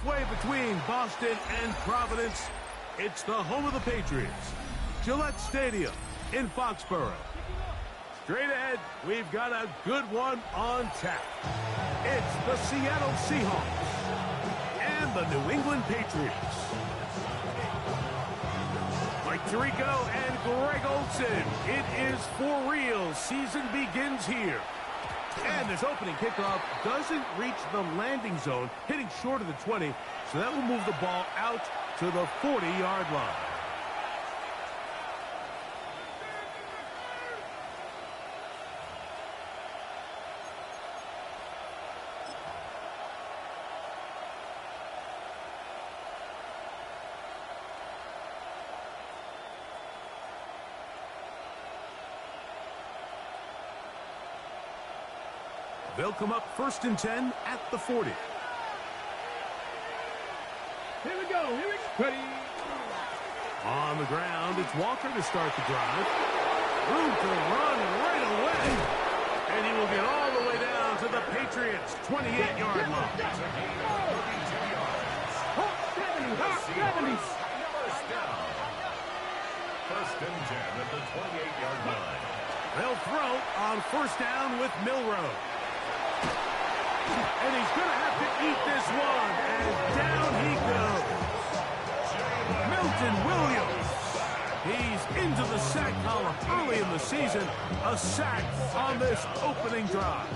halfway between Boston and Providence. It's the home of the Patriots, Gillette Stadium in Foxborough. Straight ahead, we've got a good one on tap. It's the Seattle Seahawks and the New England Patriots. Mike Tirico and Greg Olsen. It is for real. Season begins here. And this opening kickoff doesn't reach the landing zone, hitting short of the 20, so that will move the ball out to the 40-yard line. They'll come up 1st and 10 at the 40. Here we go. Ready. On the ground, it's Walker to start the drive. Room to run right away. And he will get all the way down to the Patriots' 28-yard line. 70. First and 10 at the 28-yard line. They'll throw on 1st down with Milroe. And he's going to have to eat this one as down he goes. Milton Williams. He's into the sack column early in the season. A sack on this opening drive.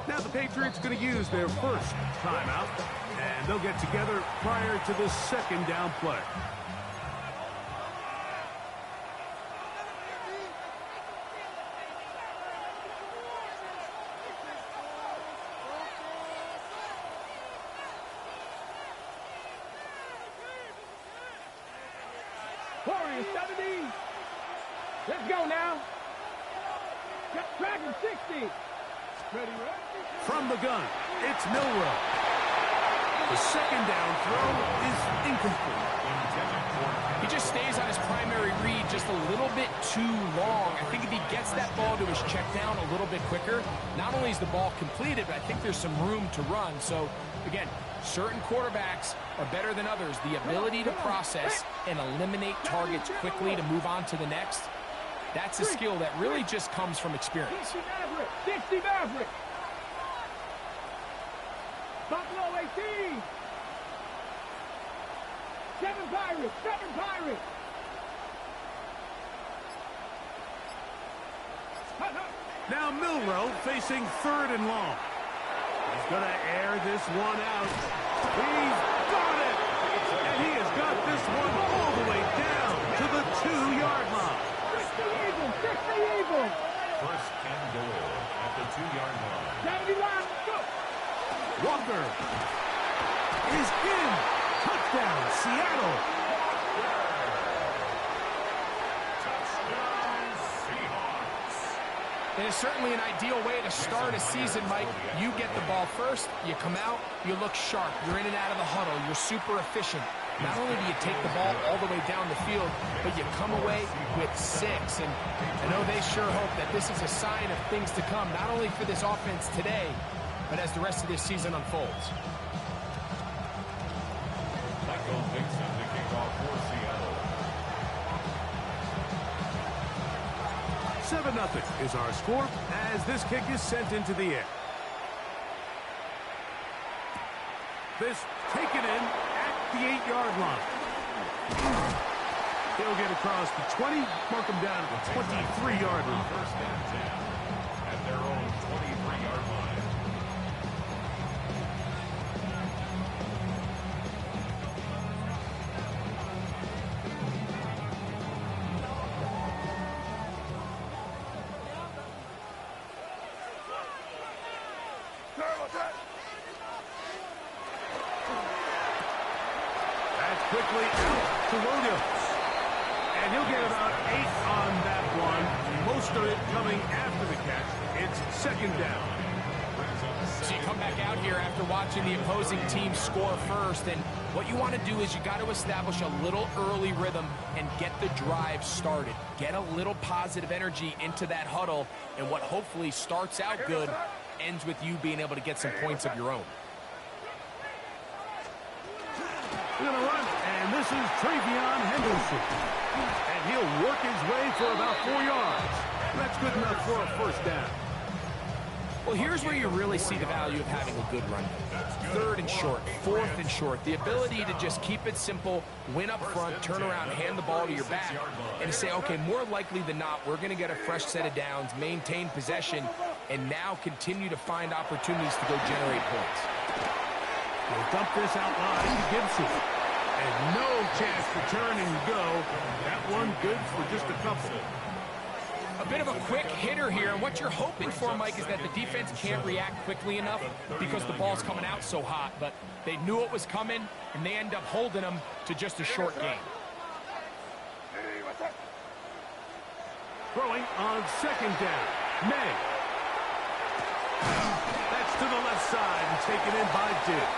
Now the Patriots going to use their first timeout, and they'll get together prior to the 2nd down play. Warriors 70. Let's go now. Dragon 60. Ready. From the gun, it's Milroe. The 2nd down throw is incomplete. He just stays on his primary read just a little bit too long. I think if he gets that ball to his check down a little bit quicker, not only is the ball completed, but I think there's some room to run. So, again, certain quarterbacks are better than others. The ability to process and eliminate targets quickly to move on to the next, that's a skill that really just comes from experience. 60 Maverick. Buffalo 18. 7 Pirates. Now Milroe facing 3rd and long. He's going to air this one out. He's got it! And he has got this one all the way down to the 2-yard line. 60 Eagles. First and goal at the 2-yard line. 71. Go. Walker is in. Touchdown, Seattle. Touchdown, Seahawks. It is certainly an ideal way to start a season, Mike. You get the ball first, you come out, you look sharp, you're in and out of the huddle, you're super efficient. Not only do you take the ball all the way down the field, but you come away with 6. And I know they sure hope that this is a sign of things to come, not only for this offense today, but as the rest of this season unfolds. Michael Dixon to kick off for Seattle. 7-0 is our score as this kick is sent into the air. This taken in at the 8-yard line. He'll get across the 20, mark him down at the 23-yard line. First and 10 at their own 23-yard line. Quickly out to Williams. And he'll get about 8 on that one. Most of it coming after the catch. It's second down. So you come back out here after watching the opposing team score first, and what you want to do is you got to establish a little early rhythm and get the drive started. Get a little positive energy into that huddle, and what hopefully starts out good ends with you being able to get some points of your own. We're going to run, and this is Travion Henderson. And he'll work his way for about 4 yards. That's good enough for a first down. Well, here's where you really see the value of having a good run. Third and short, fourth and short. The ability to just keep it simple, win up front, turn around, hand the ball to your back, and to say, okay, more likely than not, we're going to get a fresh set of downs, maintain possession, and now continue to find opportunities to go generate points. We'll dump this out wide to Gibson. And no chance to turn and go. That one good for just a couple. A bit of a quick hitter here, and what you're hoping for, Mike, is that the defense can't react quickly enough because the ball's coming out so hot, but they knew it was coming, and they end up holding them to just a short gain. Throwing on second down. May. That's to the left side and taken in by Dick.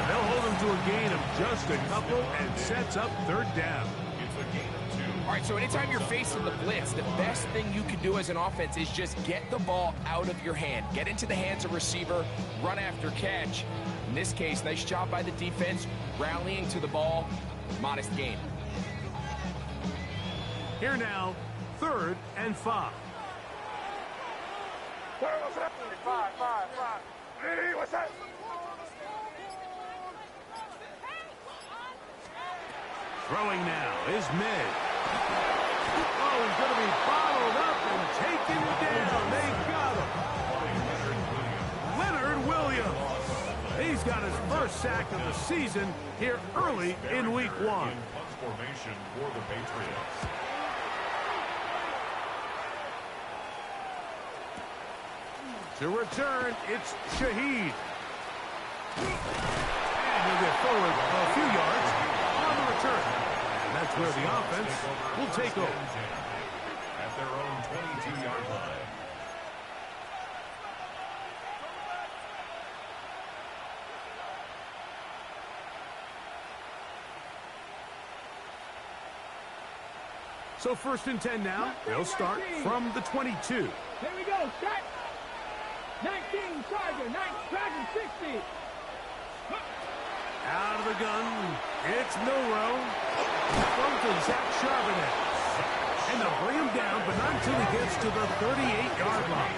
And they'll hold him to a gain of just a couple and sets up third down. It's a gain of 2. All right, so anytime you're facing the blitz, the best thing you can do as an offense is just get the ball out of your hand. Get into the hands of receiver, run after catch. In this case, nice job by the defense, rallying to the ball, modest gain. Here now, 3rd and 5. Throwing now is May. Oh, he's going to be followed up and taken down. They got him. Leonard Williams. He's got his first sack of the season here early in week 1. Punt formation for the Patriots. To return, it's Shaheed. And he'll get forward a few yards on the return. And that's where the offense will take over. At their own 22-yard line. So 1st and 10 now. They'll start from the 22. Here we go. Set. 19, Tiger. 60. Out of the gun. It's Milrow. Throw to Zach Charbonnet. And they'll bring him down, but not until he gets to the 38-yard line.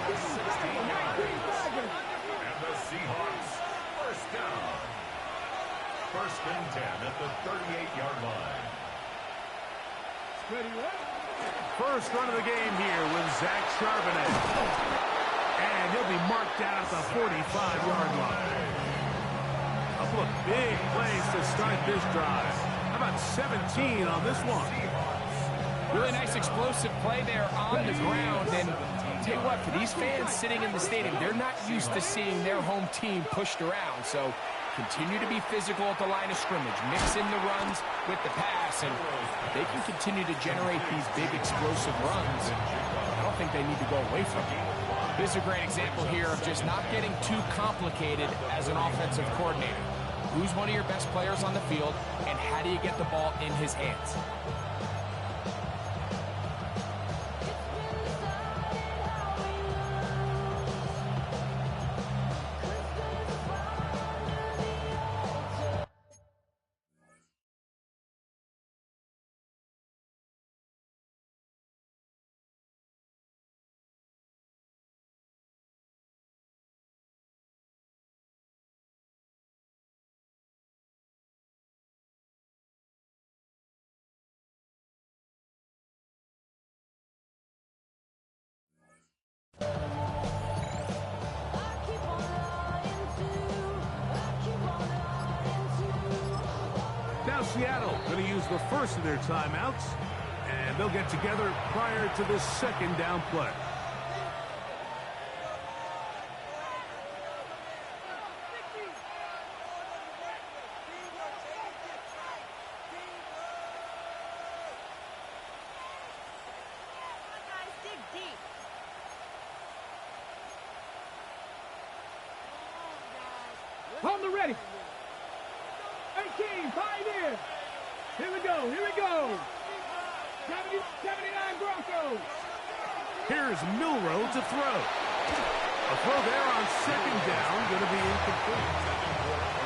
And the Seahawks, first down. 1st and 10 at the 38-yard line. First run of the game here with Zach Charbonnet. And he'll be marked down at the 45-yard line. A couple of big plays to start this drive. How about 17 on this one? Really nice explosive play there on the ground. And I'll tell you what, for these fans sitting in the stadium, they're not used to seeing their home team pushed around. So continue to be physical at the line of scrimmage. Mix in the runs with the pass, and they can continue to generate these big explosive runs. I don't think they need to go away from it. This is a great example here of just not getting too complicated as an offensive coordinator. Who's one of your best players on the field, and how do you get the ball in his hands? Now Seattle going to use the first of their timeouts, and they'll get together prior to this 2nd down play. On the ready. 18, Pioneer. Here we go, here we go. 79 Broncos. Here's Milrow to throw. A throw there on second down, going to be incomplete.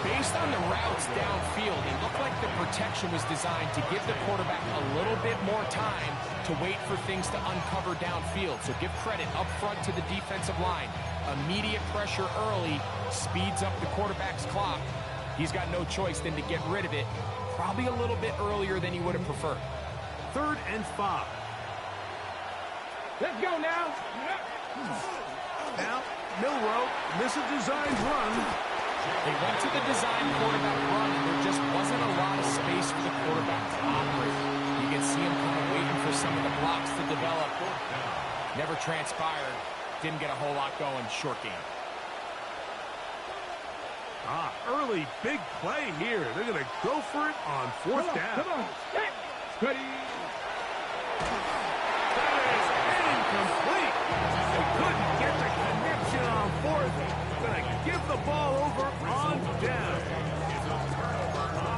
Based on the routes downfield, it looked like the protection was designed to give the quarterback a little bit more time to wait for things to uncover downfield. So give credit up front to the defensive line. Immediate pressure early speeds up the quarterback's clock. He's got no choice than to get rid of it, probably a little bit earlier than he would have preferred. 3rd and 5. Let's go now. Now, Milrow misses designed run. They went to the design quarterback run, and there just wasn't a lot of space for the quarterback to operate. You can see him kind of waiting for some of the blocks to develop. Never transpired. Didn't get a whole lot going. Short game. Early big play here. They're going to go for it on 4th down. Come on. Ready. That is incomplete. They couldn't get the connection on 4th. Going to give the ball over on down.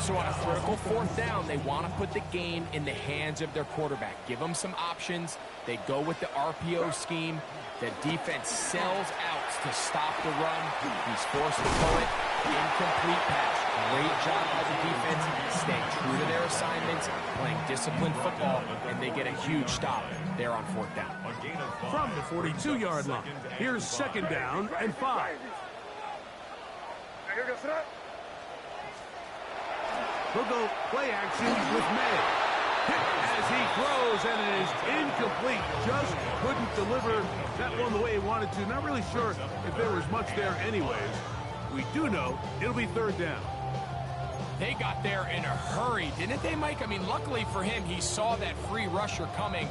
So on a critical 4th down, they want to put the game in the hands of their quarterback. Give them some options. They go with the RPO scheme. The defense sells out to stop the run. He's forced to throw it. Incomplete pass. Great job by the defense, staying true to their assignments, playing disciplined football, and they get a huge stop there on 4th down. From the 42-yard line, here's 2nd down and 5. We'll go play action with May. Hit as he throws, and it is incomplete. Just couldn't deliver that one the way he wanted to. Not really sure if there was much there anyways. We do know it'll be 3rd down. They got there in a hurry, didn't they, Mike? I mean, luckily for him, he saw that free rusher coming,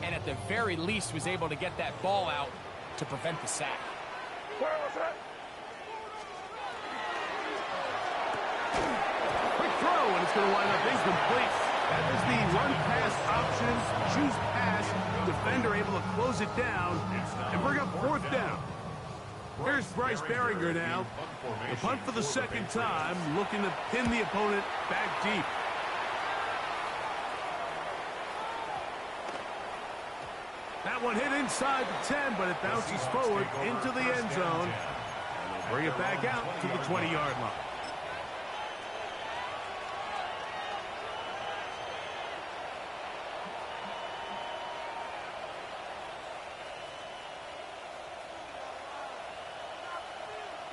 and at the very least was able to get that ball out to prevent the sack. Quick throw, and it's going to wind up incomplete. That is the run-pass option. Choose pass. Defender able to close it down and bring up 4th down. Here's Bryce Behringer now. The punt for the 2nd time, looking to pin the opponent back deep. That one hit inside the 10, but it bounces forward into the end zone. And they'll bring it back out to the 20-yard line.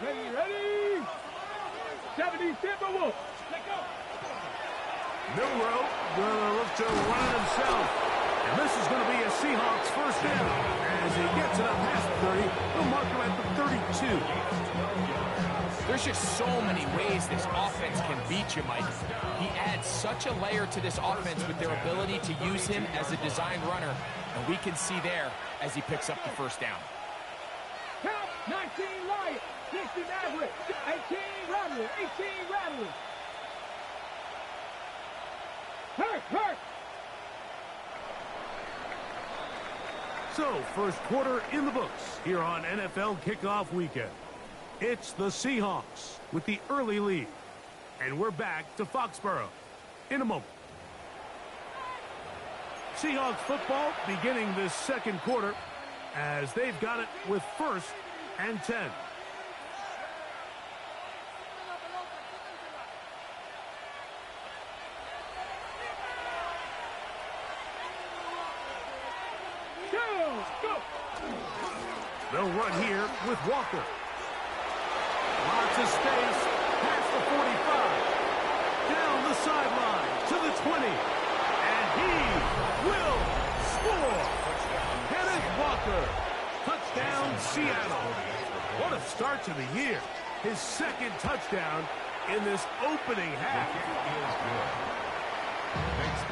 Ready. 70 Timberwolves. Let go. Milrow going to look to run it himself. And this is going to be a Seahawks 1st down. As he gets it up past the 30, they'll mark him at the 32. There's just so many ways this offense can beat you, Mike. He adds such a layer to this offense with their ability to use him as a design runner. And we can see there as he picks up the 1st down. Count 19 Lions. 60 Maverick, 18 Rattlers, 18 Rattlers. Hurt. So, 1st quarter in the books here on NFL Kickoff Weekend. It's the Seahawks with the early lead. And we're back to Foxborough in a moment. Seahawks football beginning this 2nd quarter as they've got it with 1st and 10. They'll run here with Walker. Lots of space, past the 45. Down the sideline to the 20. And he will score. Kenneth Walker. Touchdown, Seattle. What a start to the year. His 2nd touchdown in this opening half.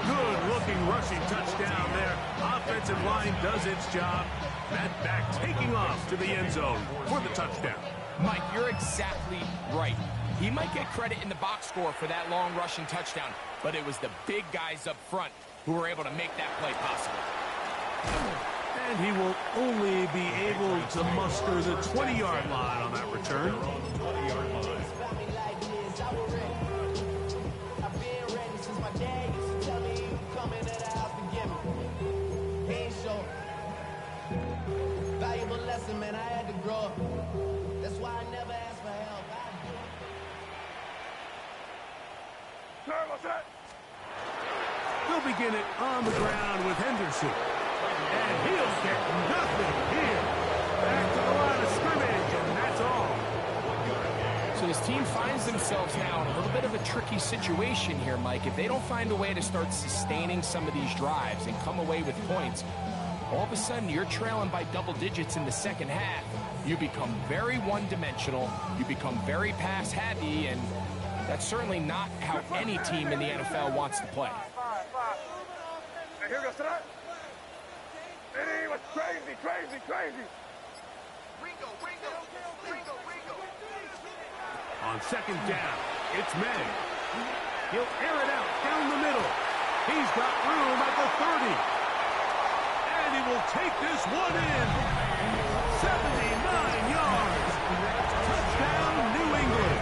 Good-looking rushing touchdown there. Offensive line does its job. That back taking off to the end zone for the touchdown. Mike, you're exactly right. He might get credit in the box score for that long rushing touchdown, but it was the big guys up front who were able to make that play possible. And he will only be able to muster the 20-yard line on that return. Valuable lesson, man. I had to grow up. That's why I never asked for help. He'll begin it on the ground with Henderson. And he'll get nothing here. Back to the line of scrimmage, and that's all. So this team finds themselves now in a little bit of a tricky situation here, Mike. If they don't find a way to start sustaining some of these drives and come away with points, all of a sudden you're trailing by double digits in the second half. You become very one-dimensional. You become very pass-happy, and that's certainly not how any team in the NFL wants to play. Here goes to that. It was crazy. On second down, it's May. He'll air it out down the middle. He's got room at the 30. And he will take this one in. 79 yards. Touchdown, New England.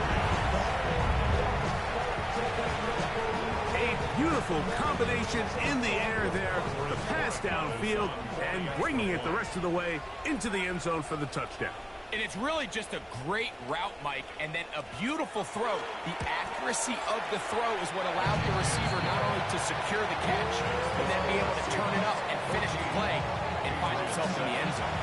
A beautiful combination in the air there. The pass downfield and bringing it the rest of the way into the end zone for the touchdown. And it's really just a great route, Mike, and then a beautiful throw. The accuracy of the throw is what allowed the receiver not only to secure the catch, but then be able to turn it up and finish the play and find himself in the end zone.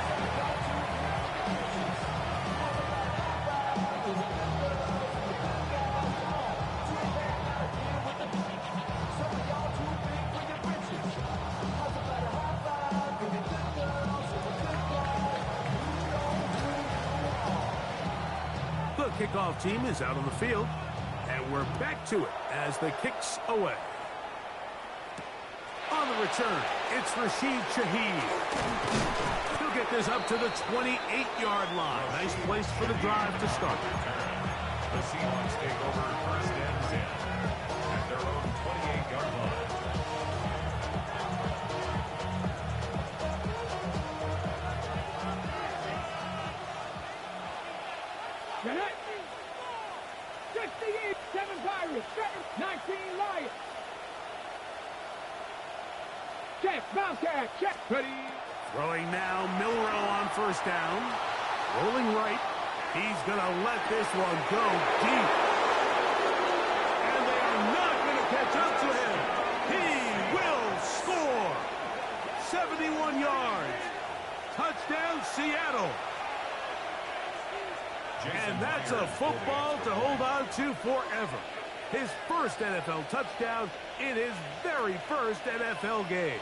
Kickoff team is out on the field, and we're back to it as the kick's away. On the return, it's Rashid Shaheed. He'll get this up to the 28-yard line. Nice place for the drive to start. The Seahawks take over first and 10 at their own 28-yard line. Get it? 68, 7 Pirates, 19 Lions. Check, Bobcat, check, ready. Throwing now, Milrow on first down. Rolling right. He's going to let this one go deep. And they are not going to catch up to him. He will score. 71 yards. Touchdown, Seattle. And that's a football to hold on to forever. His first NFL touchdown in his very first NFL game.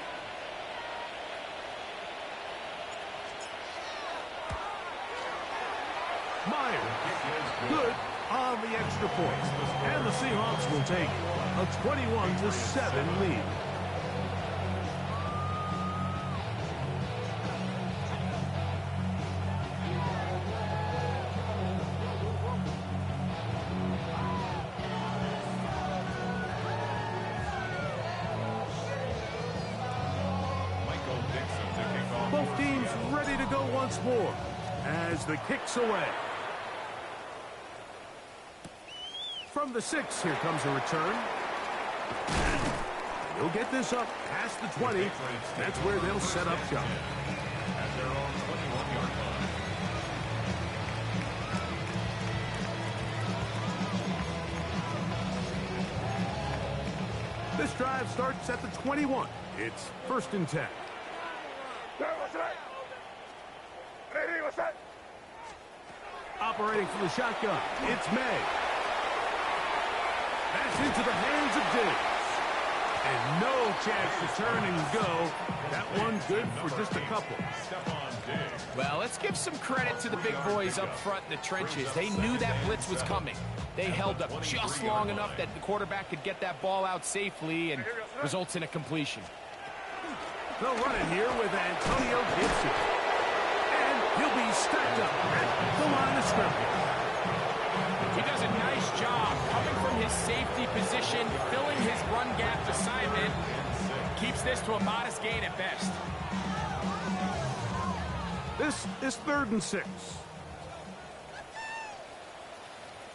Meyer, good on the extra point. And the Seahawks will take a 21-7 lead. Both teams ready to go once more as the kick's away. From the 6, here comes a return. He'll get this up past the 20. That's where they'll set up shop. At their own 21-yard line. This drive starts at the 21. It's first and 10. Operating from the shotgun, it's May. That's into the hands of Diggs. And no chance to turn and go. That one good for just a couple. Well, let's give some credit to the big boys up front in the trenches. They knew that blitz was coming. They held up just long enough that the quarterback could get that ball out safely and results in a completion. They'll run it here with Antonio Gibson. And he'll be stacked up at the line of scrimmage. He does a nice job coming from his safety position, filling his run gap assignment. Keeps this to a modest gain at best. This is 3rd and 6.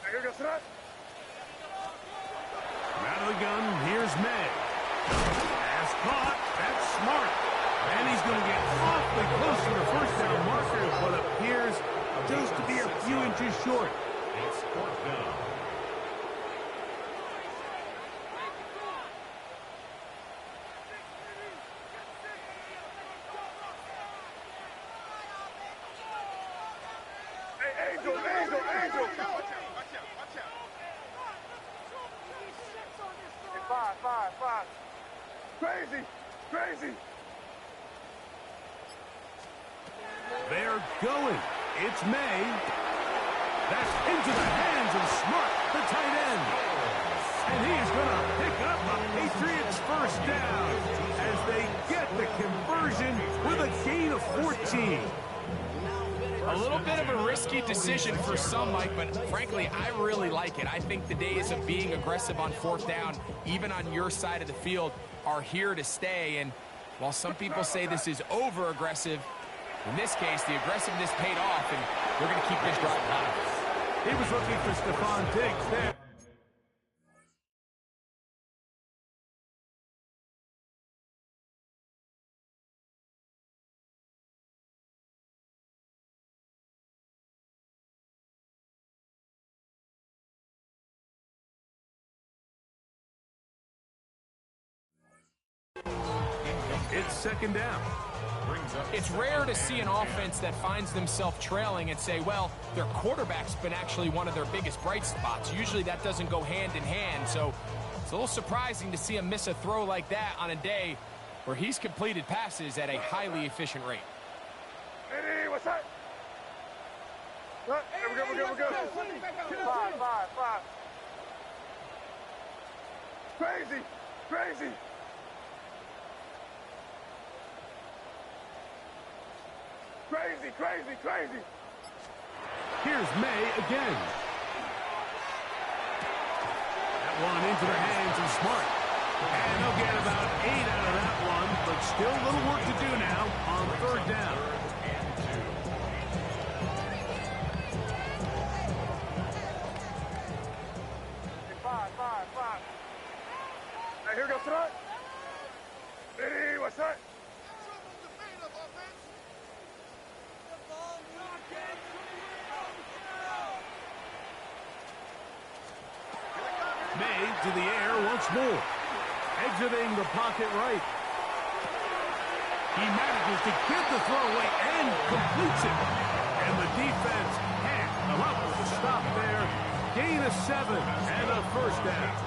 Here goes that. Out of the gun, here's May. Pass caught. That's smart. And he's going to get awfully close to the first down marker, but appears just to be a few inches short. It's 4th down. Angel. Five. Crazy. They're going. It's May. That's into the hands of Smart, the tight end. And he's going to pick up a Patriots first down as they get the conversion with a gain of 14. A little bit of a risky decision for some, Mike, but frankly, I really like it. I think the days of being aggressive on 4th down, even on your side of the field, are here to stay. And while some people say this is over-aggressive, in this case, the aggressiveness paid off, and we're going to keep this drive alive. He was looking for Stephon Diggs there. It's 2nd down. It's rare to see an offense that finds themselves trailing and say, well, their quarterback's been actually one of their biggest bright spots. Usually that doesn't go hand in hand, so it's a little surprising to see him miss a throw like that on a day where he's completed passes at a highly efficient rate. Hey, what's that? We're good. Five. Crazy. Here's May again. That one into the hands of Smart. And they'll get about 8 out of that one, but still a little work to do now on 3rd down. Five. Here goes that. Hey, what's that? May to the air once more. Exiting the pocket right. He manages to get the throw away and completes it. And the defense can't come up with a stop there. Gain of 7 and a first down.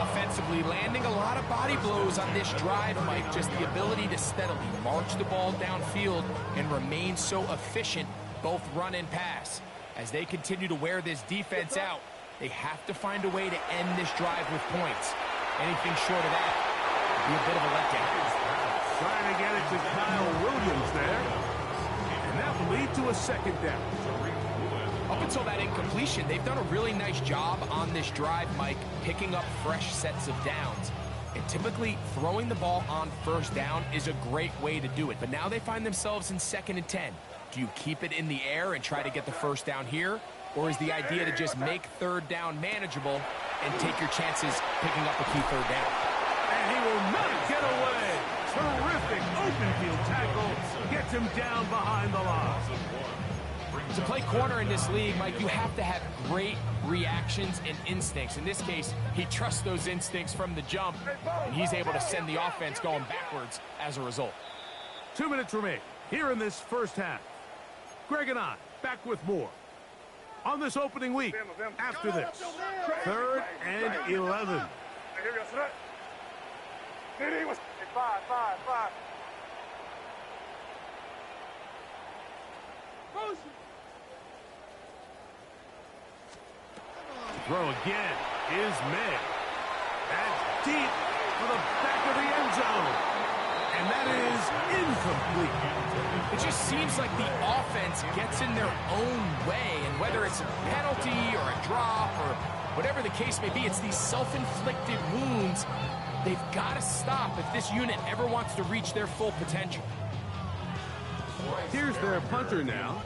Offensively, landing a lot of body blows on this drive, Mike. Just the ability to steadily march the ball downfield and remain so efficient, both run and pass. As they continue to wear this defense out, they have to find a way to end this drive with points. Anything short of that would be a bit of a letdown. Trying to get it to Kyle Williams there. And that will lead to a 2nd down. Up until that incompletion, they've done a really nice job on this drive, Mike, picking up fresh sets of downs. And typically, throwing the ball on 1st down is a great way to do it. But now they find themselves in 2nd and 10. Do you keep it in the air and try to get the first down here? Or is the idea to just make 3rd down manageable and take your chances picking up a key 3rd down? And he will not get away. Terrific open field tackle. Gets him down behind the line. To play corner in this league, Mike, you have to have great reactions and instincts. In this case, he trusts those instincts from the jump, and he's able to send the offense going backwards as a result. 2 minutes remain here in this first half. Greg and I back with more on this opening week after this. 3rd and 11. Here goes that. Hey, what's five. Throw again is May. That's deep for the back of the end zone. And that is incomplete. It just seems like the offense gets in their own way, and whether it's a penalty or a drop or whatever the case may be, it's these self-inflicted wounds. They've got to stop if this unit ever wants to reach their full potential. Here's their punter now,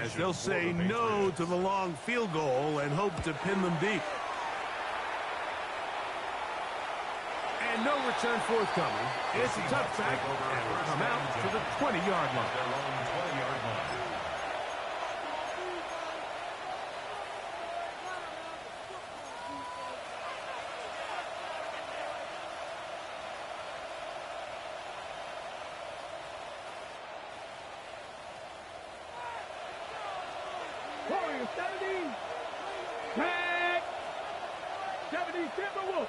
as they'll say no to the long field goal and hope to pin them deep. And no return forthcoming. It's a touchback, and will come out to the 20-yard line. Warriors 70. Tag. 70 Timberwolves.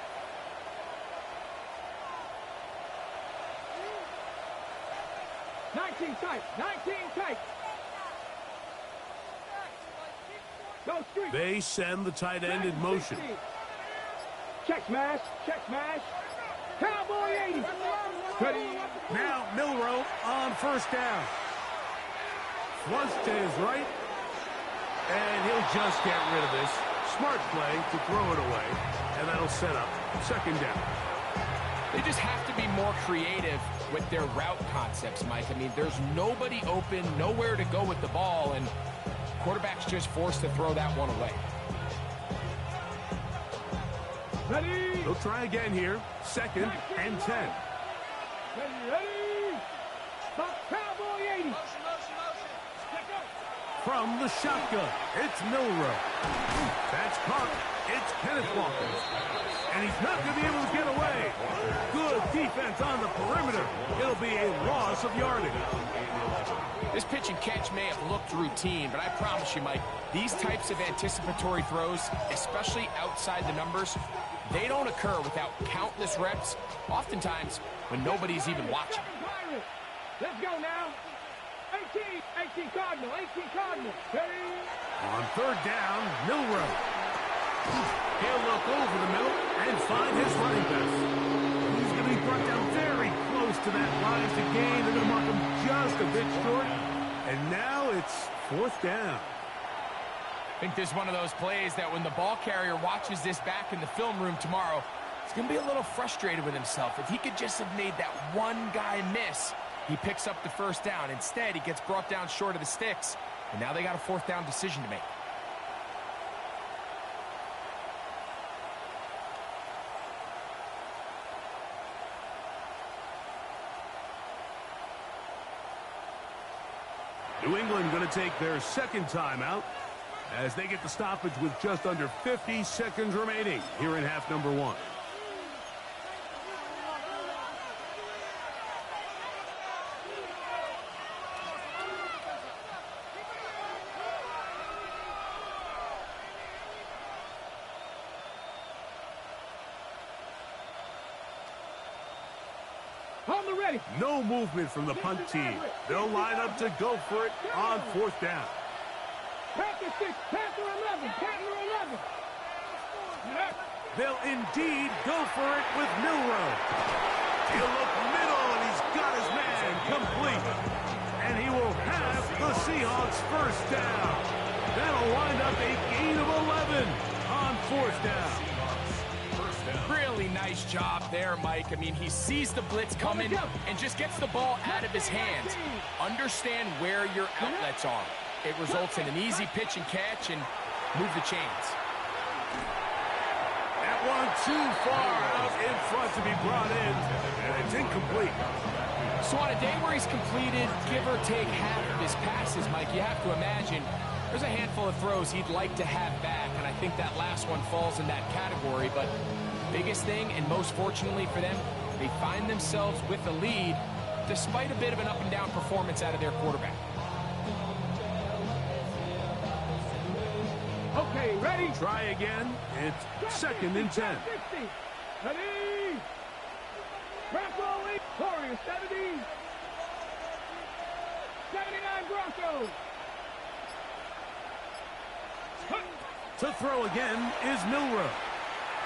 Tight. 19 tight. Go street. They send the tight end in motion. Check smash. Check smash. Cowboy 80. Ready. Now Milroe on first down. Once to his right. And he'll just get rid of this. Smart play to throw it away. And that'll set up second down. They just have to be more creative with their route concepts, Mike. I mean, there's nobody open, nowhere to go with the ball, and quarterback's just forced to throw that one away. Ready. They'll try again here. Second and 10. Ready. Cowboy 80. From the shotgun, it's Milroe. That's caught. It's Kenneth Walker. And he's not going to be able to get away. Good defense on the perimeter. It'll be a loss of yardage. This pitch and catch may have looked routine, but I promise you, Mike, these types of anticipatory throws, especially outside the numbers, they don't occur without countless reps, oftentimes when nobody's even watching. Let's go now. 18 Cardinal. Ready. On third down, Milroe. He'll look over the middle and find his running back. He's going to be brought down very close to that line to gain. They're going to mark him just a bit short. And now it's fourth down. I think this is one of those plays that when the ball carrier watches this back in the film room tomorrow, he's going to be a little frustrated with himself. If he could just have made that one guy miss, he picks up the first down. Instead, he gets brought down short of the sticks, and now they got a fourth down decision to make. New England going to take their second timeout as they get the stoppage with just under 50 seconds remaining here in half number one. No movement from the punt team. They'll line up to go for it on fourth down. Panther 6, Panther 11, Panther 11. They'll indeed go for it with Milroe. He'll look middle, and he's got his man complete. And he will have the Seahawks first down. That'll wind up a gain of 11 on fourth down. Really nice job there, Mike. I mean, he sees the blitz coming and just gets the ball out of his hands. Understand where your outlets are. It results in an easy pitch and catch and move the chains. That one too far out in front to be brought in, and it's incomplete. So on a day where he's completed, give or take half of his passes, Mike, you have to imagine there's a handful of throws he'd like to have back, and I think that last one falls in that category. But biggest thing, and most fortunately for them, they find themselves with the lead despite a bit of an up-and-down performance out of their quarterback. Okay, ready? Try again. It's second and 10. Ready? Bronco 8, Warriors 70. 79 Broncos. To throw again is Milroe.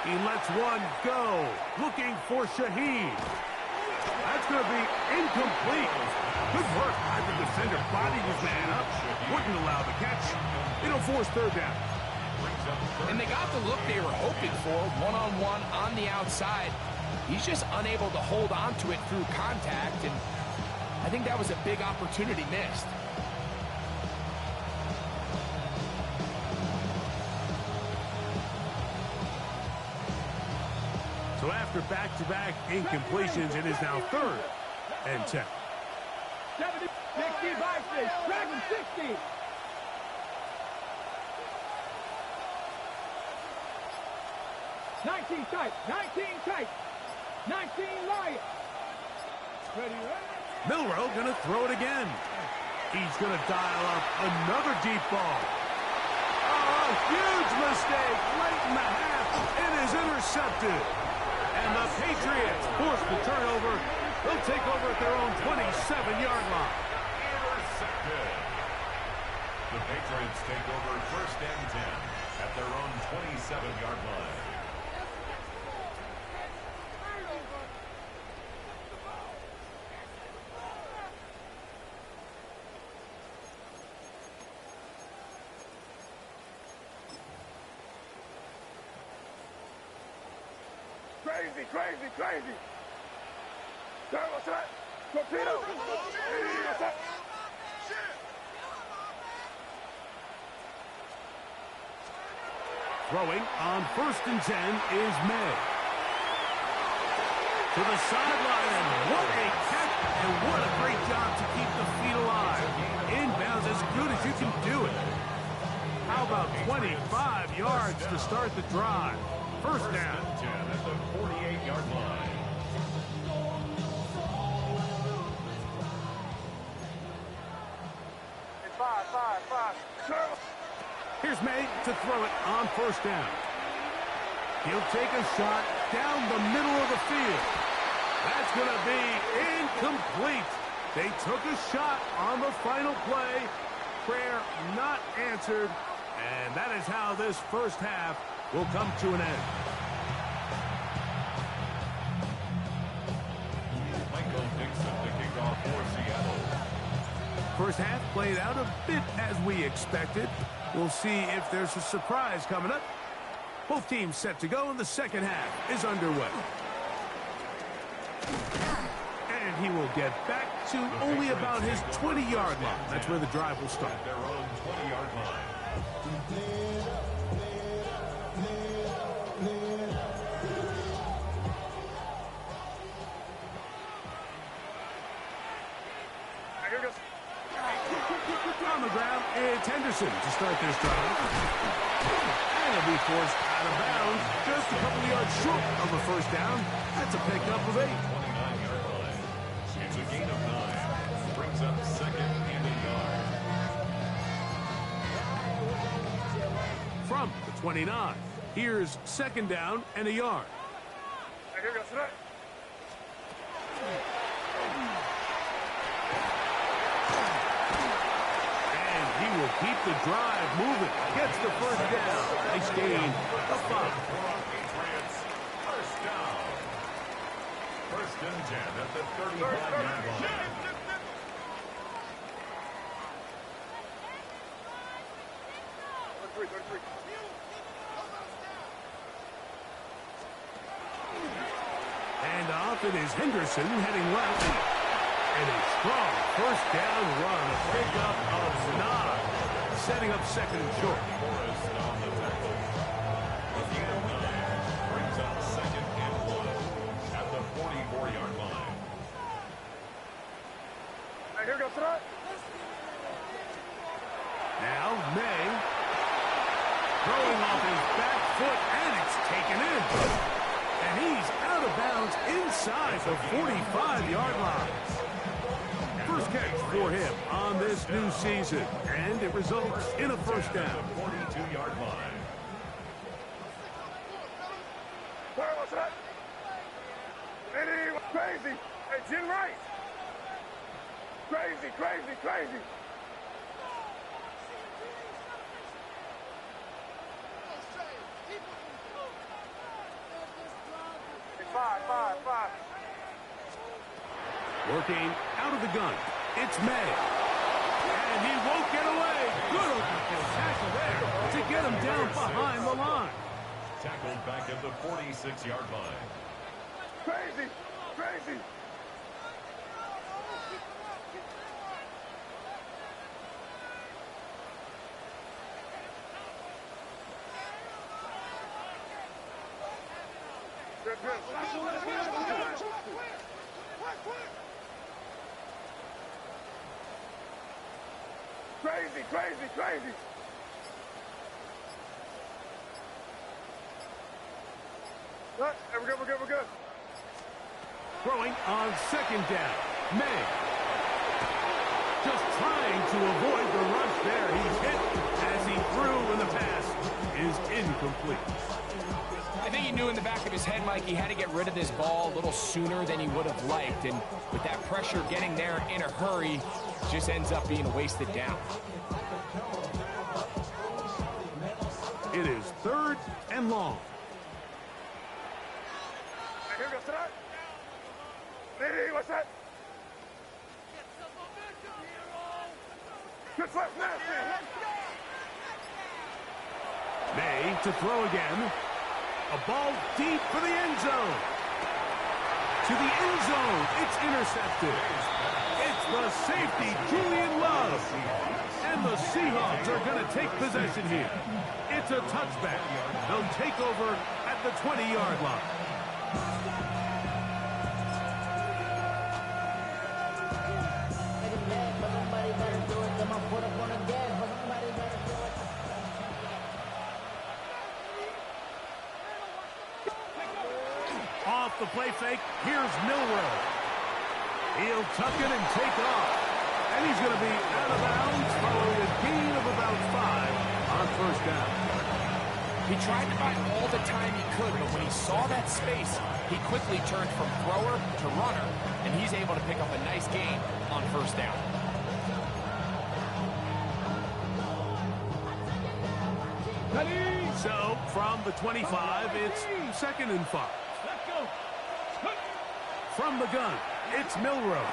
He lets one go, looking for Shaheed. That's going to be incomplete. Good work by the defender. Bodied his man up. Wouldn't allow the catch. It'll force third down. And they got the look they were hoping for, one-on-one on the outside. He's just unable to hold on to it through contact, and I think that was a big opportunity missed. So after back-to-back incompletions, it is now 3rd and 10. 70, 60, backstage, Dragon 60. Nineteen tight, 19 Lions. Ready, Milrow gonna throw it again. He's gonna dial up another deep ball. Oh, a huge mistake late in the half. It is intercepted. And the Patriots force the turnover. They'll take over at their own 27-yard line. Intercepted. The Patriots take over 1st and 10 at their own 27-yard line. Crazy. What's that? Torpedo. What's that? Throwing on 1st and 10 is May. To the sideline, and what a catch, and what a great job to keep the feet alive. Inbounds as good as you can do it. How about 25 yards to start the drive? 1st down. 10 at the 48-yard line. Five. Here's May to throw it on 1st down. He'll take a shot down the middle of the field. That's going to be incomplete. They took a shot on the final play. Prayer not answered. And that is how this 1st half will come to an end. Michael Dixon to kick off for Seattle. 1st half played out a bit as we expected. We'll see if there's a surprise coming up. Both teams set to go, and the 2nd half is underway. And he will get back to only about his 20-yard line. That's where the drive will start. At their own 20-yard line. On the ground, it's Henderson to start this drive. And he'll be forced out of bounds just a couple of yards short of the 1st down. That's a pickup of 8. 29-yard line. It's a gain of 9. Brings up 2nd and a yard. From the 29, here's 2nd down and a yard. Here goes tonight. He will keep the drive moving. Gets the 1st down. Nice gain of 5. Patriots, 1st down. 1st and 10 at the 35-yard line. And off it is Henderson heading left. And a strong 1st down run. A pickup of 9. Setting up 2nd and short. Forrest on the tackle. A gain of 9. Brings up 2nd and 1 at the 44-yard line. Here goes tonight. Now May. Throwing off his back foot, and it's taken in. And he's out of bounds inside the 45-yard line. 1st catch for him on this new season, and it results in a 1st down. 42-yard line. What's that? Crazy. Hey, Jim Rice. Crazy. Five. Working out of the gun, it's May. And he won't get away. Good open field tackle there to get him down behind the line. Tackled back at the 46-yard line. Crazy. Good, good. Crazy, crazy, crazy. Good. We're good, we're good, we're good. Throwing on second down. May. Just trying to avoid the rush there. He's hit as he threw, and the pass is incomplete. I think he knew in the back of his head, Mike, he had to get rid of this ball a little sooner than he would have liked. And with that pressure getting there in a hurry, it just ends up being a wasted down. It is 3rd and long. Here we go, sit up. Hey, what's that? Good flash, nasty. May to throw again. A ball deep for the end zone. To the end zone. It's intercepted. It's the safety, Julian Love. And the Seahawks are going to take possession here. It's a touchback. They'll take over at the 20-yard line. Off the play fake, here's Milroe. He'll tuck it and take off. And he's going to be out of bounds following a gain of about 5 on first down. He tried to buy all the time he could, but when he saw that space, he quickly turned from thrower to runner, and he's able to pick up a nice gain on first down. So, from the 25, it's 2nd and 5. From the gun, it's Milroe.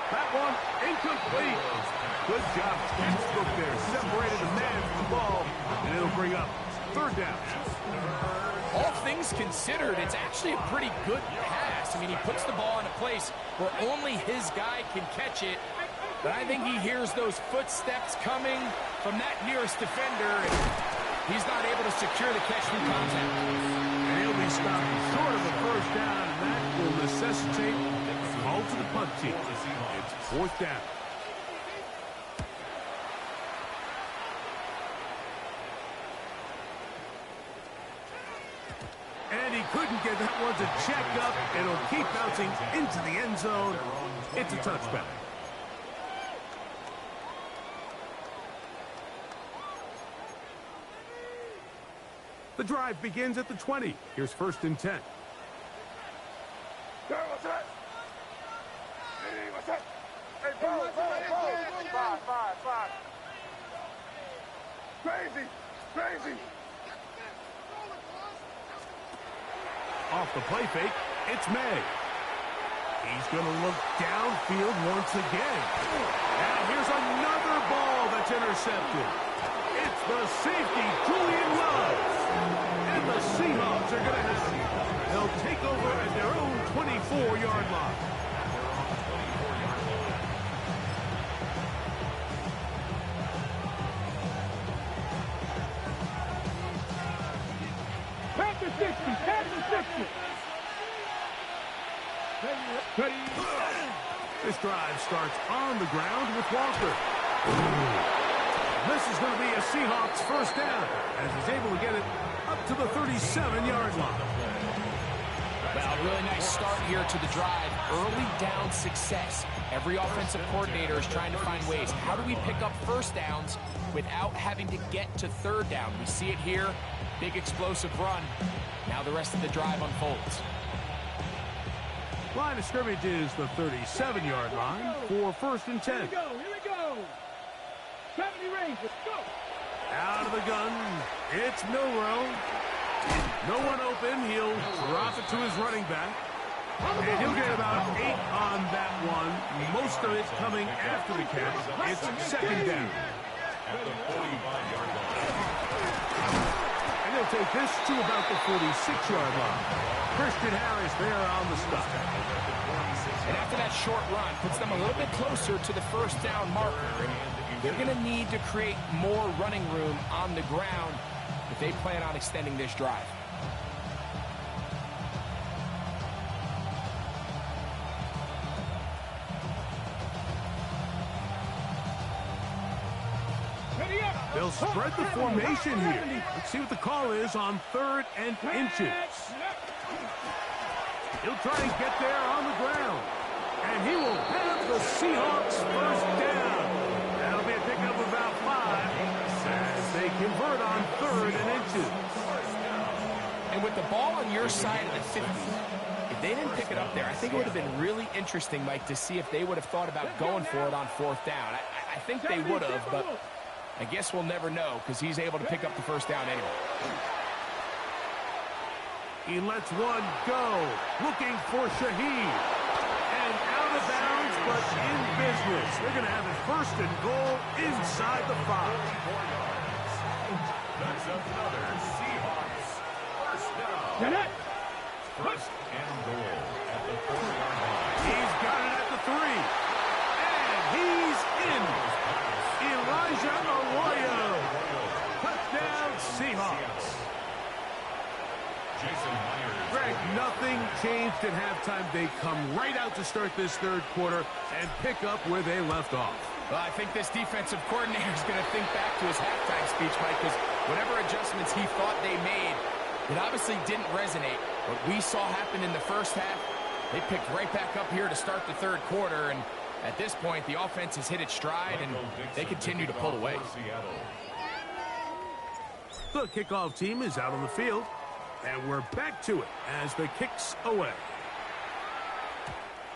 That one incomplete. Good job. Textbook there. Separated the man from the ball, and it'll bring up 3rd down. All things considered, it's actually a pretty good pass. I mean, he puts the ball in a place where only his guy can catch it. But I think he hears those footsteps coming from that nearest defender, and he's not able to secure the catch through contact. And he'll be stopped short of the first down, and that will necessitate a call to the punt team. It's 4th down. And he couldn't get that one to check up, and it'll keep bouncing into the end zone. It's a touchback. The drive begins at the 20. Here's 1st and 10. Hey, what's that? Hey, what's that? Hey, ball. 5. Crazy, crazy. Off the play fake, it's May. He's going to look downfield once again. And here's another ball that's intercepted. It's the safety, Julian Love. And the Seahawks are going to have it. They'll take over at their own 24-yard line. This drive starts on the ground with Walker. This is going to be a Seahawks 1st down as he's able to get it up to the 37-yard line. Well, really nice start here to the drive. Early down success. Every offensive coordinator is trying to find ways. How do we pick up first downs without having to get to 3rd down? We see it here. Big explosive run. Now the rest of the drive unfolds. Line of scrimmage is the 37-yard line for 1st and 10. Here we go. 70 range, let's go. Out of the gun, it's Milroe. No one open. He'll drop it to his running back. And he'll get about 8 on that one. Most of it coming after the catch. It's 2nd down. At the 45-yard line. And they'll take this to about the 46-yard line. Christian Harris there on the stop. And after that short run, puts them a little bit closer to the 1st down marker. They're going to need to create more running room on the ground if they plan on extending this drive. They'll spread the formation here. Let's see what the call is on 3rd and inches. He'll try and get there on the ground. And he will have the Seahawks first down. That'll be a pickup of about 5 as they convert on 3rd and inches. And with the ball on your side of the 50, if they didn't pick it up there, I think it would have been really interesting, Mike, to see if they would have thought about going for it on 4th down. I think they would have, but I guess we'll never know because he's able to pick up the first down anyway. He lets one go, looking for Shaheed. And out of bounds, but in business. They're going to have it 1st and goal inside the 5. That's another Seahawks first down. First and goal at the 40-yard line. He's got it at the 3. And he's in. Elijah Arroyo. Touchdown, Seahawks. Greg, nothing changed at halftime. They come right out to start this 3rd quarter and pick up where they left off. Well, I think this defensive coordinator is going to think back to his halftime speech, Mike, because whatever adjustments he thought they made, it obviously didn't resonate. What we saw happen in the first half, they picked right back up here to start the 3rd quarter, and at this point, the offense has hit its stride, and they continue to pull away. The kickoff team is out on the field, and we're back to it as the kick's away.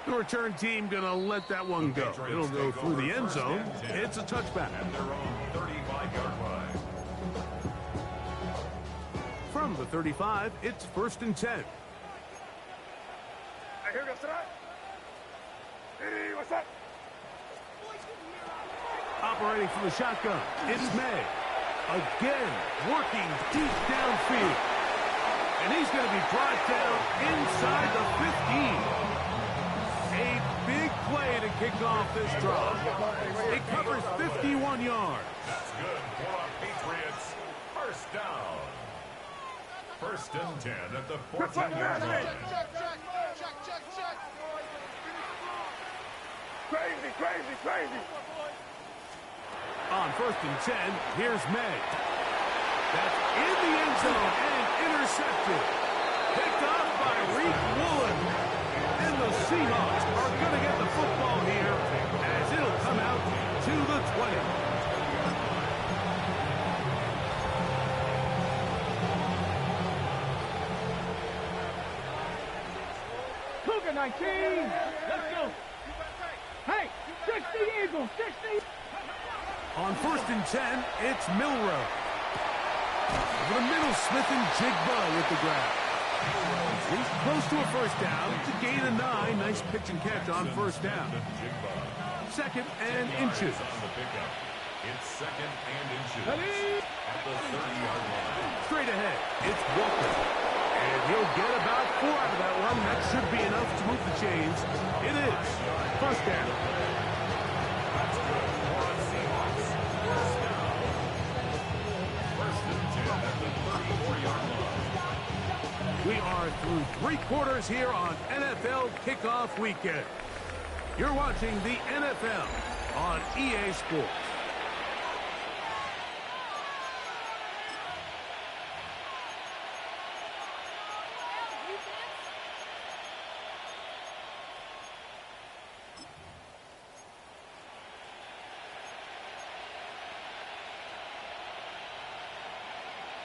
The return team going to let that one go. It'll go through the end zone. It's a touchback. At their own 35-yard line. From the 35, it's 1st and 10. Here goes tonight. Hey, what's up? Operating from the shotgun, it's May. Again, working deep downfield. And he's going to be brought down inside the 15. A big play to kick off this drive. It covers 51 yards. That's good for our Patriots. First down. 1st and 10 at the 14-yard line. Check. Crazy. On 1st and 10, here's May. That's in the end zone and intercepted. Picked up by Reek Woolen. And the Seahawks are going to get the football here as it'll come out to the 20. Cougar 19. Let's go. Hey, 60 Eagles, 60. On 1st and 10, it's Milrow. Over the middle, Smith and Jigba with the grab. He's close to a first down. It's a gain of 9. Nice pitch and catch on 1st down. 2nd and inches. It's 2nd and inches at the 30-yard line. Straight ahead, it's Walker. And he'll get about 4 out of that one. That should be enough to move the chains. It is 1st down. That's good for our Seahawks. First down. 1st and 10 at the 34-yard line. We are through 3 quarters here on NFL Kickoff Weekend. You're watching the NFL on EA Sports.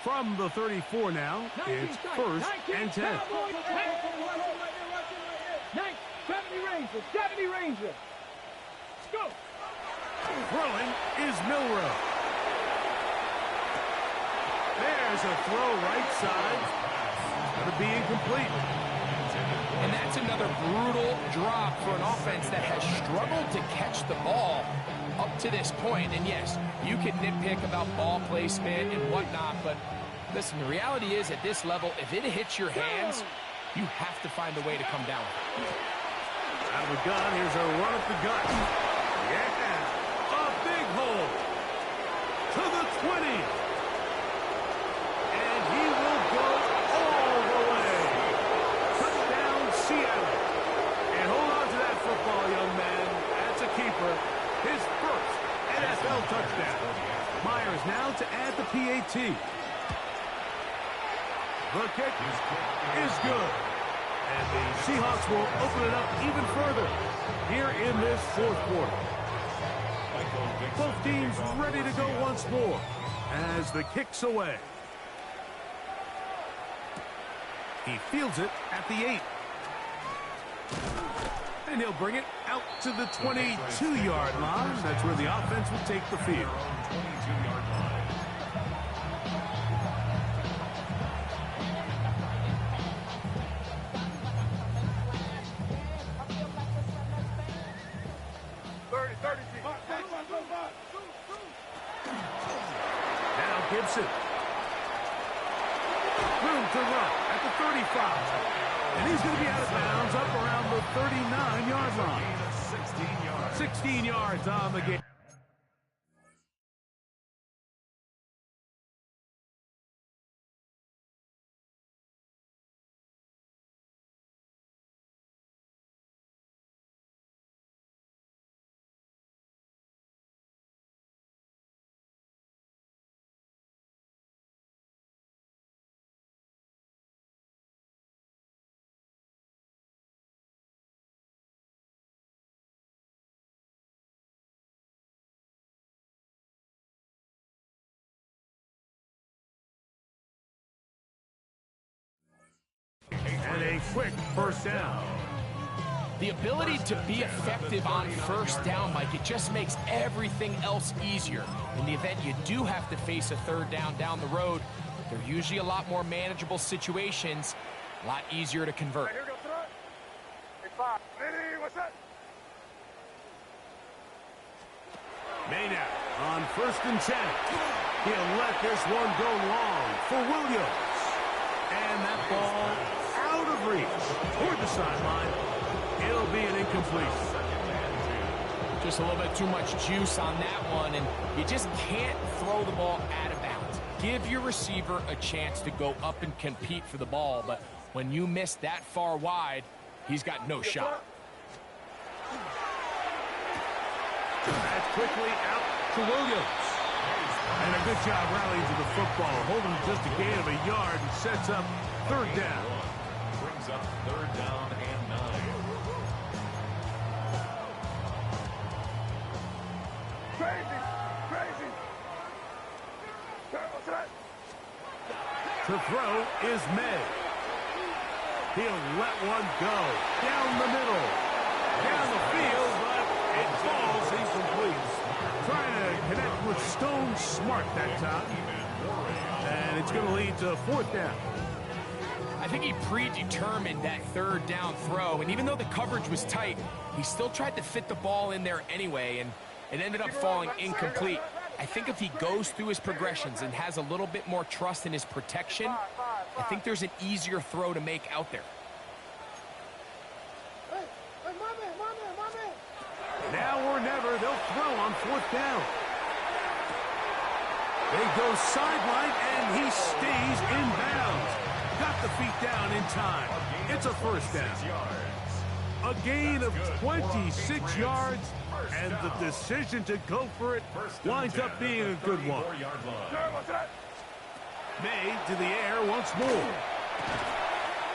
From the 34 now, it's 1st and 10. 70 Ranger. Let's go. Throwing is Milrow. There's a throw right side. It's going to be incomplete. And that's another brutal drop for an offense that has struggled to catch the ball up to this point. And yes, you can nitpick about ball placement and whatnot, but listen, the reality is at this level, if it hits your hands, you have to find a way to come down with it. Out of the gun, here's a run at the gut. Yeah, a big hole to the 20. And he will go all the way. Touchdown, Seattle. And hold on to that football, young man. That's a keeper. His first NFL touchdown. Myers now to add the PAT. The kick is good. And the Seahawks will open it up even further here in this fourth quarter. Both teams ready to go once more as the kick's away. He fields it at the 8. And he'll bring it out to the 22-yard line. That's where the offense will take the field. 22-yard line. Now Gibson. Room to run at the 35. And he's going to be out of bounds up around the 39-yard line. 16 yards. 16 yards on the game. And a quick first down. The ability to be effective on first down, Mike, it just makes everything else easier. In the event you do have to face a third down the road, they're usually a lot more manageable situations, a lot easier to convert. Here goes throw it. Hey, 5. Liddy, what's that? Maynard on 1st and 10. He'll let this one go long for Williams. And that ball out of reach toward the sideline. It'll be an incomplete. Just a little bit too much juice on that one, and you just can't throw the ball out of bounds. Give your receiver a chance to go up and compete for the ball, but when you miss that far wide, he's got no shot. That's quickly out to Williams. And a good job rallying to the football, holding just a gain of a yard and sets up third down. Brings up third down and 9. Crazy, crazy. What's that? To throw is May. He'll let one go down the middle, down the field, but it falls incomplete. Trying to connect with Stone Smart that time. And it's going to lead to fourth down. I think he predetermined that third down throw, and even though the coverage was tight, he still tried to fit the ball in there anyway, and it ended up falling incomplete. I think if he goes through his progressions and has a little bit more trust in his protection, I think there's an easier throw to make out there. Now or never, they'll throw on fourth down. They go sideline, and he stays in bounds. Got the feet down in time. It's a first down. A gain of 26 yards, and the decision to go for it winds up being a good one. May to the air once more.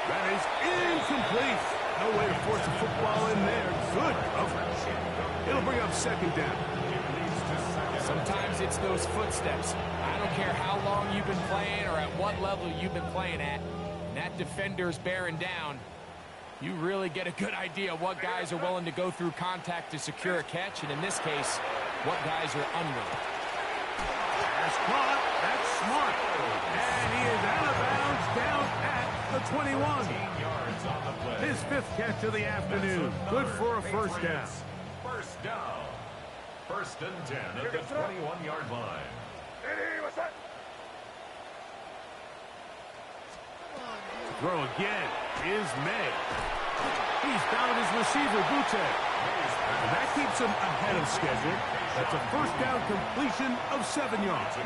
That is incomplete. No way to force a football in there. Good coverage. It'll bring up second down. Sometimes it's those footsteps. I don't care how long you've been playing or at what level you've been playing at. And that defender's bearing down. You really get a good idea of what guys are willing to go through contact to secure a catch, and in this case, what guys are unwilling. Pass caught. That's Smart. And he is out of bounds down at the 21. His 5th catch of the afternoon. Good for a first down. First down. 1st and 10 at the 21-yard line. Liddy, what's that? Throw again is May. He's found his receiver, Butte. And that keeps him ahead of schedule. That's a first down completion of 7 yards.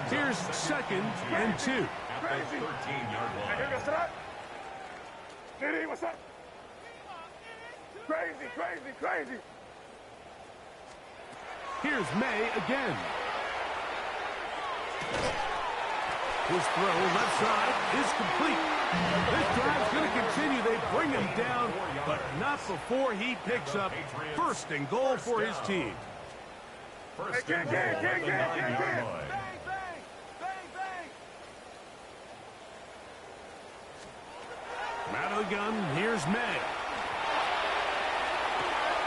Here's 2nd and 2. At the 13-yard line. Here goes that. Liddy, what's that? Crazy, crazy, crazy. Here's May again. His throw left side is complete. This drive's going to continue. They bring him down, but not before he picks up first and goal for his team. First and goal at the 9-yard line. Out of the gun, here's May.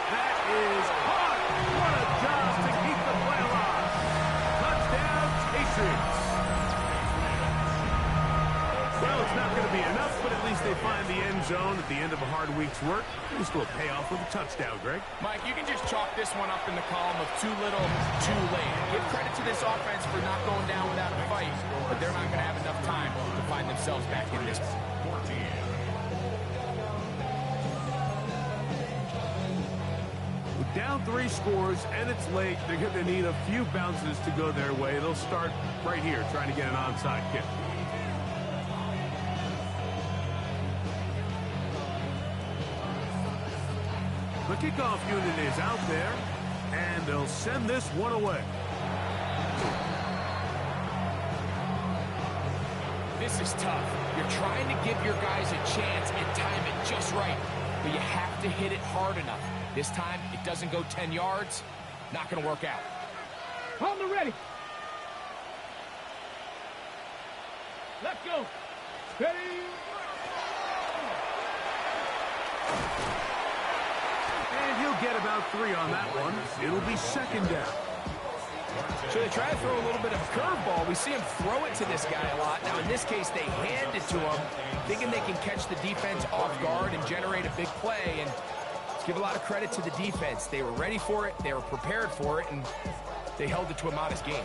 That is caught. What a job to keep the play alive. Touchdown, Patriots. Well, it's not going to be enough, but at least they find the end zone at the end of a hard week's work. This will pay off with a touchdown, Greg. Mike, you can just chalk this one up in the column of too little, too late. Give credit to this offense for not going down without a fight, but they're not going to have enough time to find themselves back in this. 14. Down 3 scores, and it's late. They're going to need a few bounces to go their way. They'll start right here, trying to get an onside kick. The kickoff unit is out there, and they'll send this one away. This is tough. You're trying to give your guys a chance and time it just right, but you have to hit it hard enough. This time, it doesn't go 10 yards. Not going to work out. Hold it ready. Let's go. Ready. And he'll get about 3 on that one. It'll be second down. So they try to throw a little bit of a curveball. We see him throw it to this guy a lot. Now, in this case, they hand it to him, thinking they can catch the defense off guard and generate a big play. And give a lot of credit to the defense. They were ready for it, they were prepared for it, and they held it to a modest game.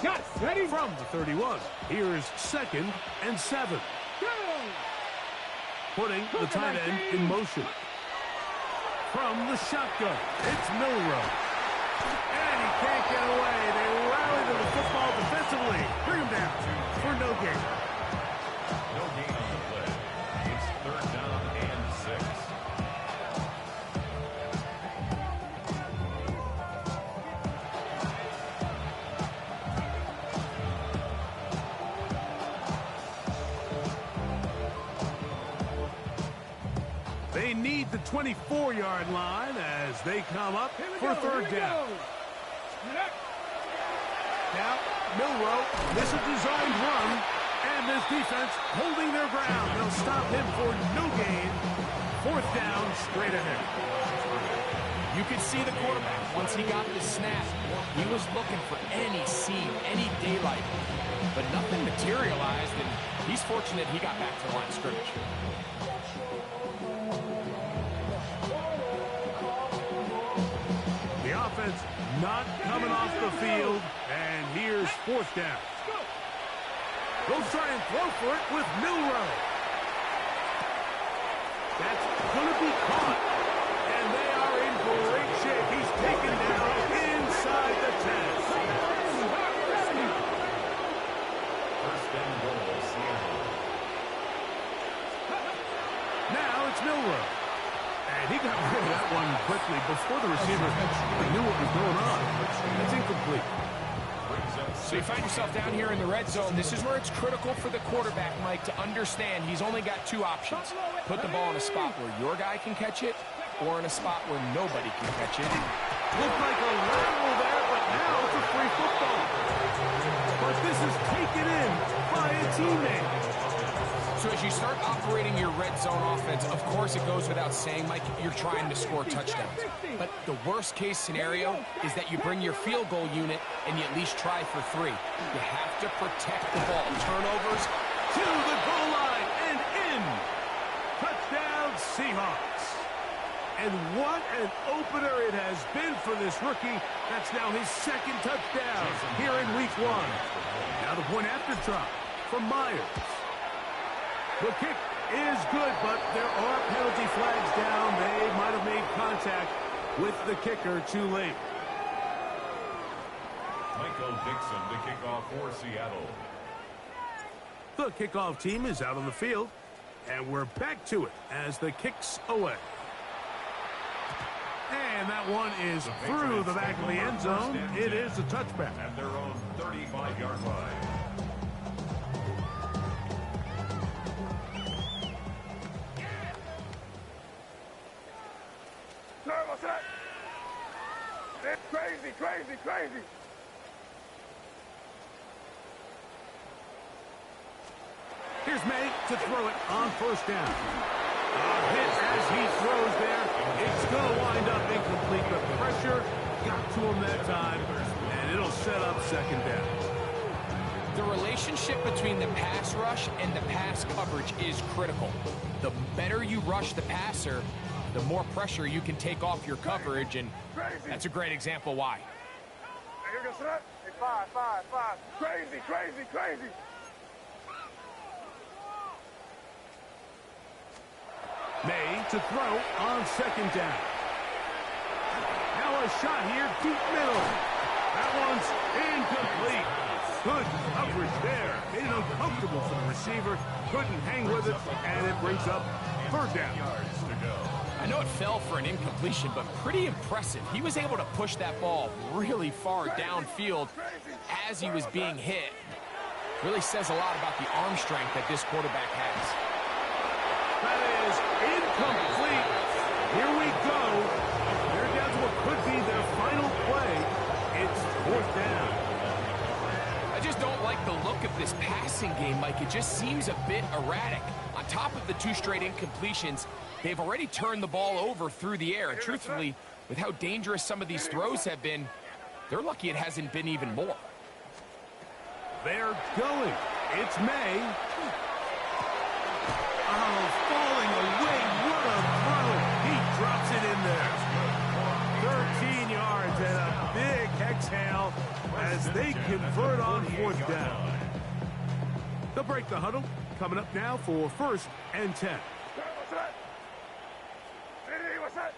Got it. Ready? From the 31, here's second and 7. Go. Putting the tight end in motion. From the shotgun, it's Milrow. And he can't get away. They rally to the football defensively. Bring him down for no gain. No gain on the play. It's third down and 6. They need the 24-yard line as they come up for third down. Now, Milrow, this is a designed run, and this defense holding their ground. They'll stop him for no gain. Fourth down, straight ahead. You could see the quarterback, once he got the snap, he was looking for any seam, any daylight, but nothing materialized, and he's fortunate he got back to the line of scrimmage. The offense not coming off the field, and here's fourth down. They'll try and throw for it with Milrow. That's going to be caught, and they are in great shape. He's taken down inside the 10. First and goal, Seattle. Now it's Milrow. And he got rid of that one quickly before the receiver knew what was going on. It's incomplete. So you find yourself down here in the red zone. This is where it's critical for the quarterback, Mike, to understand he's only got 2 options. Put the ball in a spot where your guy can catch it, or in a spot where nobody can catch it. Looked like a lateral there, but now it's a free football. But this is taken in by a teammate. So as you start operating your red zone offense, of course it goes without saying, Mike, you're trying to score touchdowns. But the worst case scenario is that you bring your field goal unit and you at least try for 3. You have to protect the ball. Turnovers To the goal line and in. Touchdown, Seahawks. And what an opener it has been for this rookie. That's now his 2nd touchdown here in week 1. Now the point after try from Myers. The kick is good, but there are penalty flags down. They might have made contact with the kicker too late. Michael Dixon to kick off for Seattle. The kickoff team is out on the field, and we're back to it as the kick's away. And that one is through the back of the end zone. It is a touchback. At their own 35-yard line. What's that? It's crazy, crazy, crazy. Here's May to throw it on first down. A hit as he throws there. It's going to wind up incomplete. The pressure got to him that time, and it'll set up second down. The relationship between the pass rush and the pass coverage is critical. The better you rush the passer, the more pressure you can take off your coverage, and that's a great example why. Hey, here goes that. Hey, five. Crazy, crazy, crazy. May to throw on second down. Now a shot here, deep middle. That one's incomplete. Good coverage there. Made it uncomfortable for the receiver. Couldn't hang with it, and it brings up third down. I know it fell for an incompletion, but pretty impressive. He was able to push that ball really far downfield as he was being hit. Really says a lot about the arm strength that this quarterback has. That is incomplete. Here we go. They're down to what could be their final play. It's fourth down. I just don't like the look of this passing game, Mike. It just seems a bit erratic. On top of the 2 straight incompletions, they've already turned the ball over through the air. And truthfully, with how dangerous some of these throws have been, they're lucky it hasn't been even more. They're going. It's May. Oh, falling away. What a throw. He drops it in there. 13 yards and a big exhale as they convert on fourth down. They'll break the huddle. Coming up now for first and 10. What's that? Hey, what's that?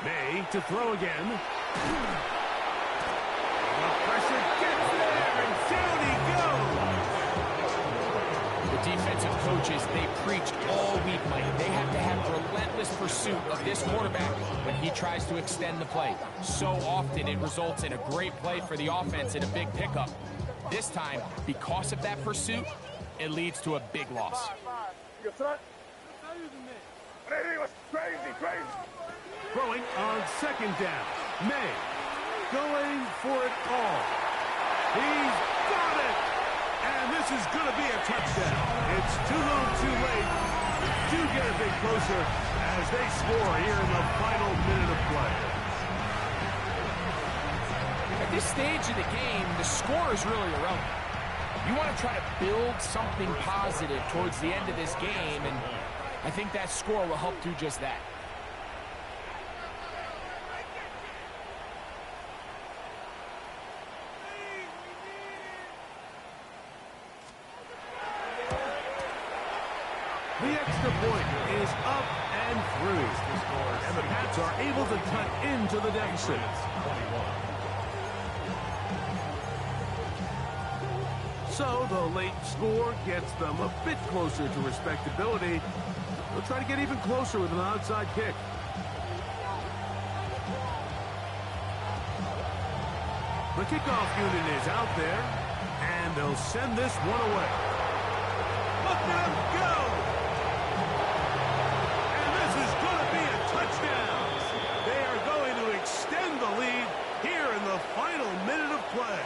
May to throw again. The pressure gets there, and down he goes. The defensive coaches, they preach all week, Mike. They have to have relentless pursuit of this quarterback when he tries to extend the play. So often it results in a great play for the offense and a big pickup. This time, because of that pursuit, it leads to a big loss. You got that? Hey, what's crazy, crazy. Throwing on second down. May going for it all. He's got it! And this is going to be a touchdown. It's too little too late. Do get a bit closer as they score here in the final minute of play. At this stage of the game, the score is really irrelevant. You want to try to build something positive towards the end of this game, and I think that score will help do just that. The extra point is up and through. And the Pats are able to cut into the deficit. So the late score gets them a bit closer to respectability. They'll try to get even closer with an outside kick. The kickoff unit is out there, and they'll send this one away. Look at him go! And this is going to be a touchdown. They are going to extend the lead here in the final minute of play.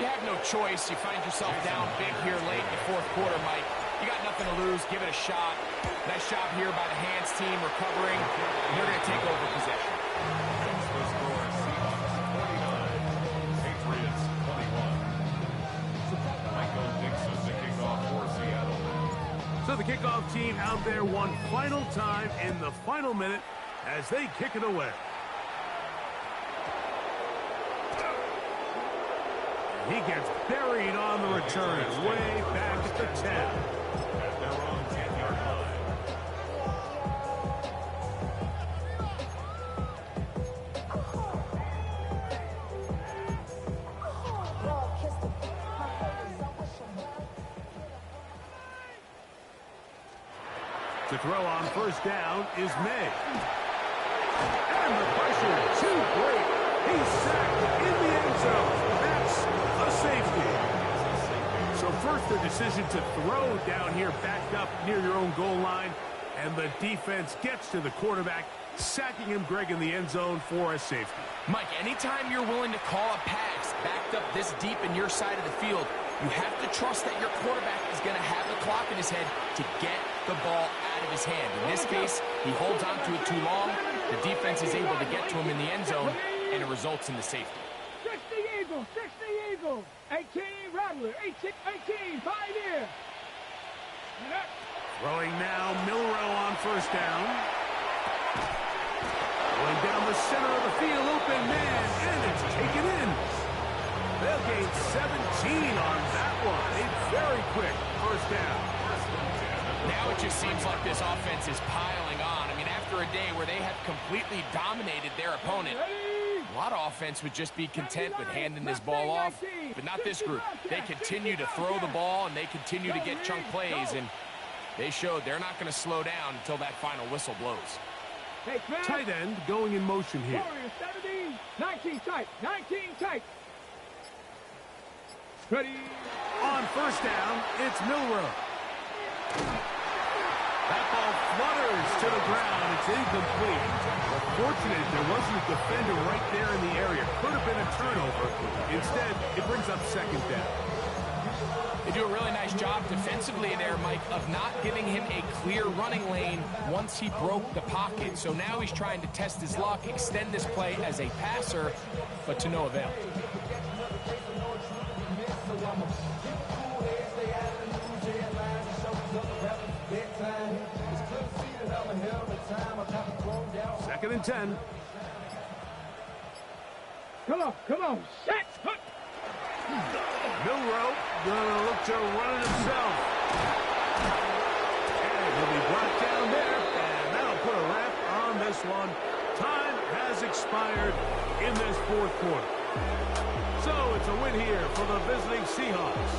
You have no choice. You find yourself down big here late in the fourth quarter, Mike. You got nothing to lose. Give it a shot. Nice job here by the hands team recovering. They're going to take over possession. The score, Seahawks 29, Patriots 21. Michael Dixon, the kickoff for Seattle. So the kickoff team out there one final time in the final minute as they kick it away. He gets buried on the return way back at the 10. At their own 10-yard line. To To throw on first down is May. And the pressure too great. He's sacked in the end zone. That's a safety. So first the decision to throw down here backed up near your own goal line. And the defense gets to the quarterback, sacking him, Greg, in the end zone for a safety. Mike, anytime you're willing to call a pass backed up this deep in your side of the field, you have to trust that your quarterback is going to have the clock in his head to get the ball out of his hand. In this case, he holds on to it too long. The defense is able to get to him in the end zone, and it results in the safety. 60 Eagles, 60 Eagles. 18 Rattler, 18 Pioneer. Throwing now, Milrow on first down. Going down the center of the field, open man, and it's taken in. They'll gain 17 on that one. A very quick first down. Now it just seems like this offense is piling on. I mean, after a day where they have completely dominated their opponent, a lot of offense would just be content with handing this ball off, but not this group. They continue to throw the ball, and they continue to get chunk plays, and they showed they're not going to slow down until that final whistle blows. Tight end going in motion here. 19 tight, 19 tight. Ready. On first down, it's Milrow. That ball flutters to the ground. It's incomplete. Well, fortunate there wasn't a defender right there in the area. Could have been a turnover. Instead, it brings up second down. They do a really nice job defensively there, Mike, of not giving him a clear running lane once he broke the pocket. So now he's trying to test his luck, extend this play as a passer, but to no avail. Second and 10. Come on, set. Milrow gonna look to run it himself. And he'll be brought down there, and that'll put a wrap on this one. Time has expired in this fourth quarter. So it's a win here for the visiting Seahawks.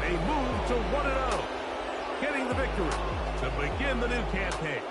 They move to 1-0, getting the victory to begin the new campaign.